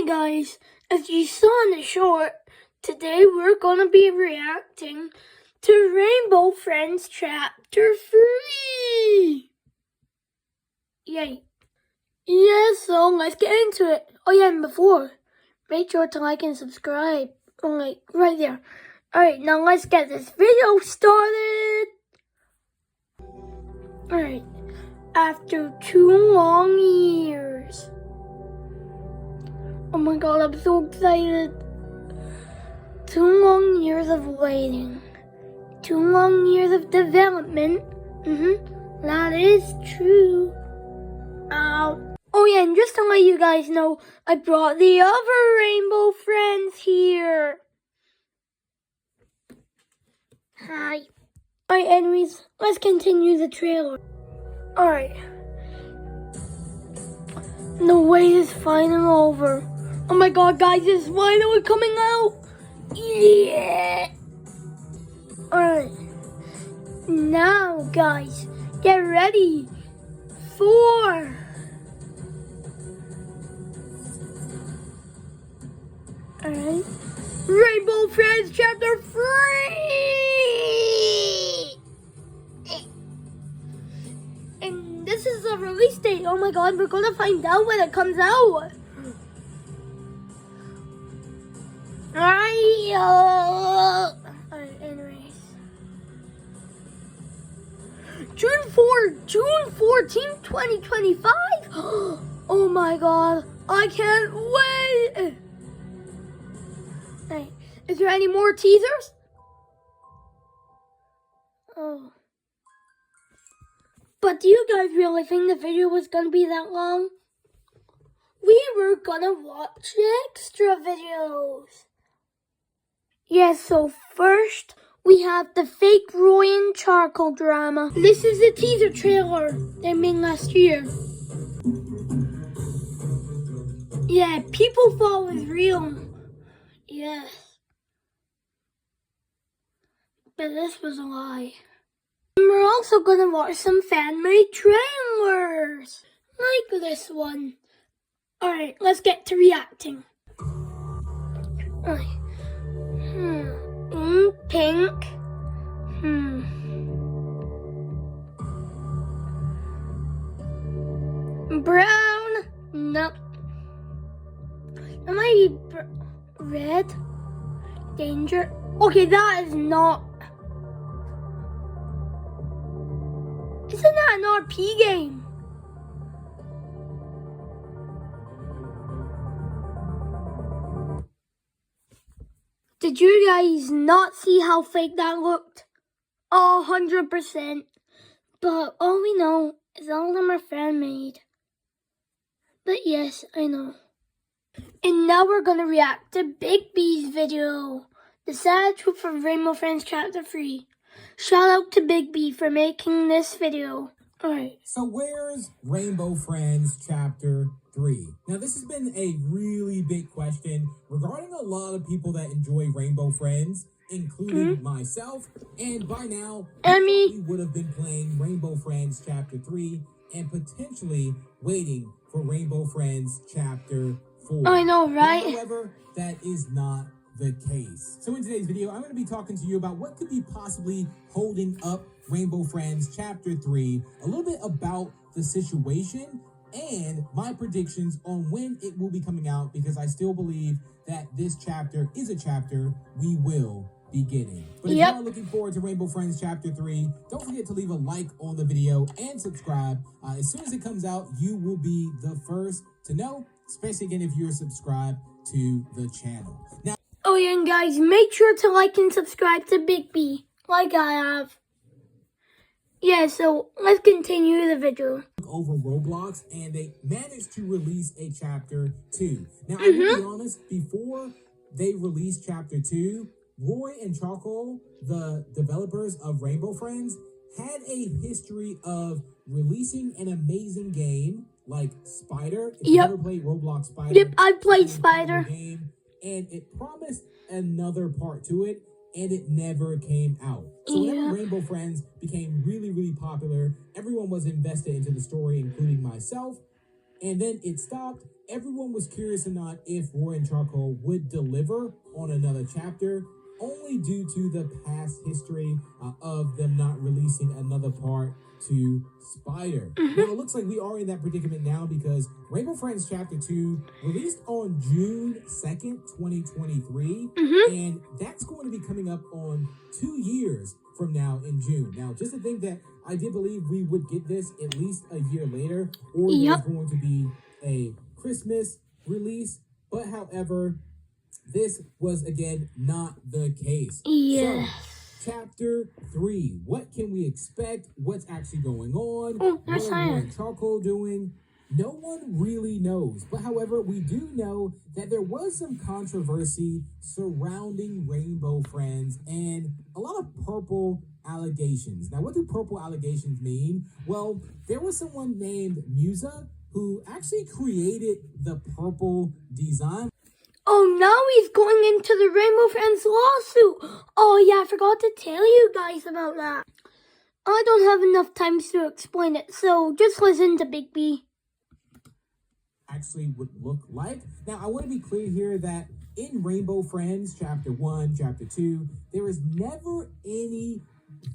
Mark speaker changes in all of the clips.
Speaker 1: Hey guys, as you saw in the short, today we're gonna be reacting to Rainbow Friends Chapter 3! Yay. Yeah, so let's get into it. Oh yeah, and before, make sure to like and subscribe. Right there. Alright, now let's get this video started! Alright, after 2 long years. Oh my god, I'm so excited. 2 long years of waiting. 2 long years of development. That is true. Oh yeah, and just to let you guys know, I brought the other Rainbow Friends here. Hi. Alright, anyways, let's continue the trailer. Alright. The wait is finally over. Oh my god, guys, it's finally coming out. Yeah. Alright. Now, guys, get ready for alright. Rainbow Friends Chapter 3! And this is the release date. Oh my god, we're gonna find out when it comes out. Alright, anyways. June 14th, 2025? Oh my god, I can't wait! Hey, is there any more teasers? Oh. But do you guys really think the video was gonna be that long? We were gonna watch extra videos. Yes, so first we have the fake Roy and Charcoal drama. This is the teaser trailer they made last year. Yeah, people thought it was real. Yes. But this was a lie. And we're also gonna watch some fan-made trailers. Like this one. Alright, let's get to reacting. Alright. Pink. Brown. Nope. That might be red. Danger. Okay, that is not. Isn't that an RP game? Did you guys not see how fake that looked? 100%. But all we know is all of them are fan-made. But yes, I know. And now we're gonna react to Big B's video. The sad truth of Rainbow Friends Chapter 3. Shout out to Big B for making this video. Alright.
Speaker 2: So where's Rainbow Friends Chapter 3? Now this has been a really big question regarding a lot of people that enjoy Rainbow Friends, including myself, and by now, we would have been playing Rainbow Friends Chapter 3 and potentially waiting for Rainbow Friends Chapter 4.
Speaker 1: I know, right?
Speaker 2: However, that is not the case. So in today's video, I'm going to be talking to you about what could be possibly holding up Rainbow Friends Chapter 3, a little bit about the situation, and my predictions on when it will be coming out, because I still believe that this chapter is a chapter we will be getting. But if you are looking forward to Rainbow Friends Chapter 3, don't forget to leave a like on the video and subscribe. As soon as it comes out, you will be the first to know, especially again if you're subscribed to the channel. Now,
Speaker 1: oh yeah, and guys, make sure to like and subscribe to Big B, like I have. Yeah, so let's continue the video.
Speaker 2: Over Roblox, and they managed to release a Chapter 2. Now, I will be honest, before they released Chapter 2, Roy and Charcoal, the developers of Rainbow Friends, had a history of releasing an amazing game like Spider. If you ever played Roblox Spider.
Speaker 1: Yep, I played Spider.
Speaker 2: Game, and it promised another part to it, and it never came out. So whenever Rainbow Friends became really, really popular, everyone was invested into the story, including myself. and then it stopped. Everyone was curious or not if Roy and Charcoal would deliver on another chapter, only due to the past history of them not releasing another part to Spider. Now, it looks like we are in that predicament now because Rainbow Friends Chapter 2 released on June 2nd, 2023, and that's going to be coming up on 2 years from now in June. Now, just to think that I did believe we would get this at least a year later, or there's going to be a Christmas release, but however, this was again not the case.
Speaker 1: Yeah.
Speaker 2: So, Chapter 3. What can we expect? What's actually going on?
Speaker 1: Oh,
Speaker 2: what are Roy and Charcoal doing? No one really knows. But however, we do know that there was some controversy surrounding Rainbow Friends and a lot of purple allegations. Now, what do purple allegations mean? Well, there was someone named Musa who actually created the purple design.
Speaker 1: Oh, now he's going into the Rainbow Friends lawsuit. Oh, yeah, I forgot to tell you guys about that. I don't have enough time to explain it, so just listen to Big B.
Speaker 2: Actually would look like. Now, I want to be clear here that in Rainbow Friends Chapter 1, Chapter 2, there is never any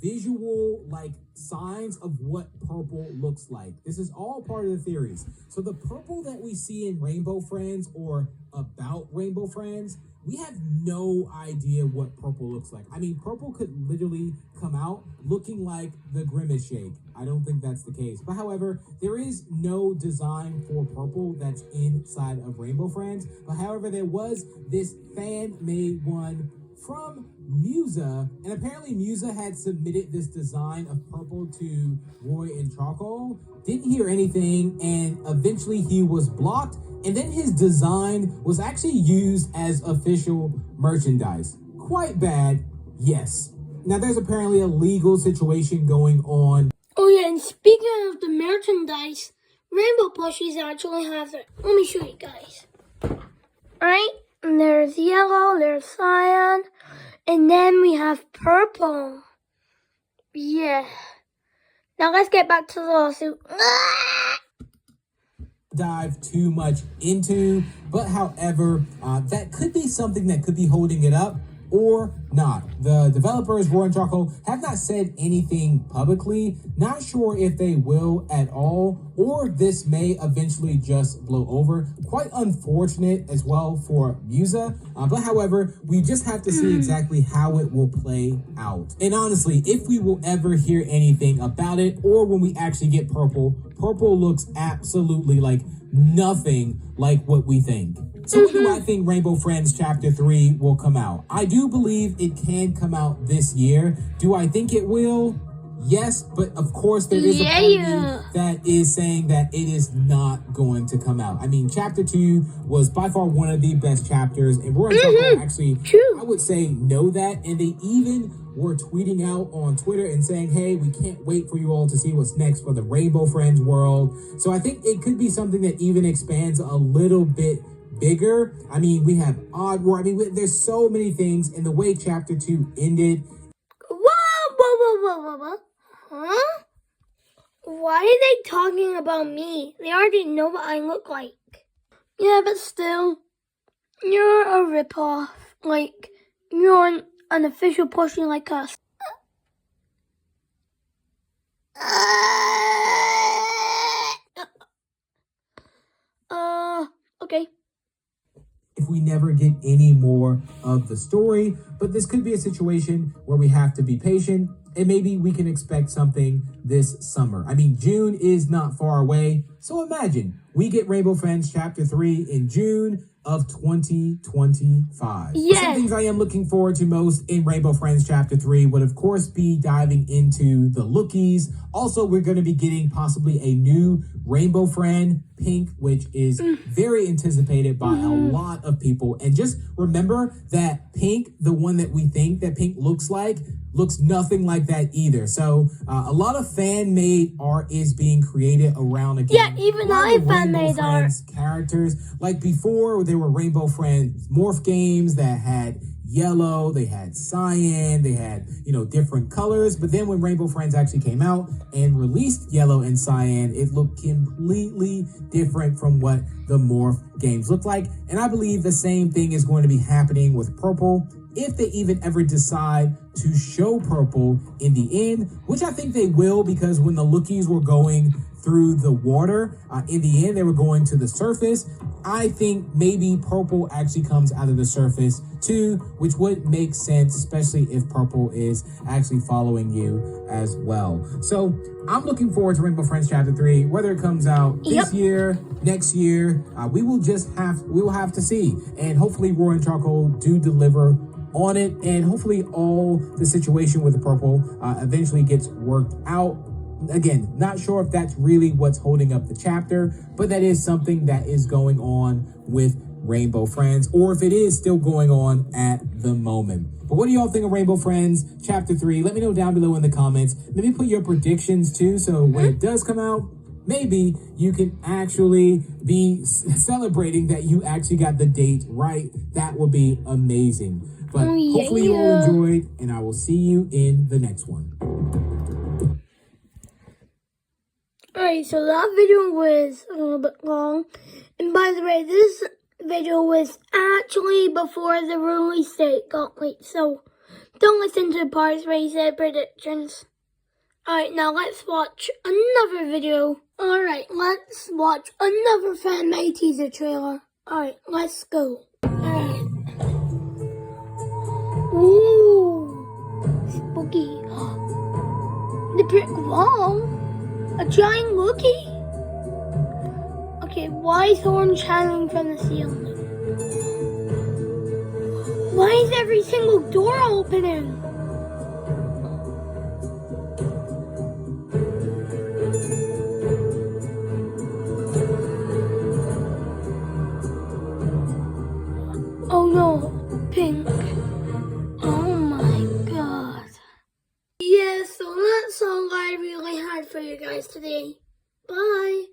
Speaker 2: visual signs of what purple looks like. This is all part of the theories. So the purple that we see in Rainbow Friends or about Rainbow Friends, we have no idea what purple looks like. I mean, purple could literally come out looking like the Grimace Shake. I don't think that's the case. But however, there is no design for purple that's inside of Rainbow Friends. But however, there was this fan-made one from Musa, and apparently Musa had submitted this design of purple to Roy and Charcoal, didn't hear anything, and eventually he was blocked, and then his design was actually used as official merchandise. Quite bad, yes. Now there's apparently a legal situation going on.
Speaker 1: Oh yeah, and speaking of the merchandise, Rainbow plushies actually have it. Let me show you guys. Alright, there's yellow, there's cyan, and then we have purple. Yeah. Now let's get back to the lawsuit.
Speaker 2: Dive too much into, but however, that could be something that could be holding it up or not. The developers, Roy and Charcoal, have not said anything publicly. Not sure if they will at all, or this may eventually just blow over. Quite unfortunate as well for Musa, but however, we just have to see exactly how it will play out. And honestly, if we will ever hear anything about it, or when we actually get purple, purple looks absolutely like nothing like what we think. So when do I think Rainbow Friends Chapter 3 will come out? I do believe it can come out this year. Do I think it will? Yes, but of course there is a part of me that is saying that it is not going to come out. I mean, Chapter 2 was by far one of the best chapters, and Roy and Charcoal actually, I would say, know that, and they even were tweeting out on Twitter and saying, hey, we can't wait for you all to see what's next for the Rainbow Friends world. So I think it could be something that even expands a little bit bigger. I mean, we have Odd War. I mean, there's so many things, and the way Chapter 2 ended.
Speaker 1: Whoa. Huh? Why are they talking about me? They already know what I look like. Yeah, but still, you're a ripoff. Like, you're an official plushie like us. Okay.
Speaker 2: If we never get any more of the story, but this could be a situation where we have to be patient, and maybe we can expect something this summer. I mean, June is not far away, so imagine we get Rainbow Friends Chapter 3 in June of 2025.
Speaker 1: Yes.
Speaker 2: Some things I am looking forward to most in Rainbow Friends Chapter 3 would, of course, be diving into the lookies. Also, we're going to be getting possibly a new Rainbow Friend, Pink, which is very anticipated by a lot of people. And just remember that Pink, the one that we think that Pink looks like, looks nothing like that either. So a lot of fan-made art is being created around again.
Speaker 1: Yeah, even I fan-made art.
Speaker 2: Characters. Like before, there were Rainbow Friends morph games that had yellow, they had cyan, they had, different colors. But then when Rainbow Friends actually came out and released yellow and cyan, it looked completely different from what the Morph games look like. And I believe the same thing is going to be happening with purple, if they even ever decide to show purple in the end, which I think they will, because when the lookies were going through the water, in the end, they were going to the surface. I think maybe purple actually comes out of the surface too, which would make sense, especially if purple is actually following you as well. So I'm looking forward to Rainbow Friends Chapter 3, whether it comes out this year, next year, we will have to see. And hopefully Roar and Charcoal do deliver on it, and hopefully all the situation with the purple eventually gets worked out. Again, not sure if that's really what's holding up the chapter, but that is something that is going on with Rainbow Friends, or if it is still going on at the moment. But what do y'all think of Rainbow Friends Chapter 3? Let me know down below in the comments. Maybe put your predictions too, so when it does come out, maybe you can actually be celebrating that you actually got the date right. That would be amazing. But hopefully you all enjoyed, and I will see you in the next one.
Speaker 1: Alright, so that video was a little bit long. And by the way, this video was actually before the release date got leaked. So don't listen to the parts where he said predictions. Alright, now let's watch another video. Alright, let's watch another fan-made teaser trailer. Alright, let's go. Alright. Ooh, spooky. The brick wall? A giant lookie? Okay, why is orange hanging from the ceiling? Why is every single door opening? Oh no, pink. Oh my god. Yeah, so that's all I really had for you guys today. Bye.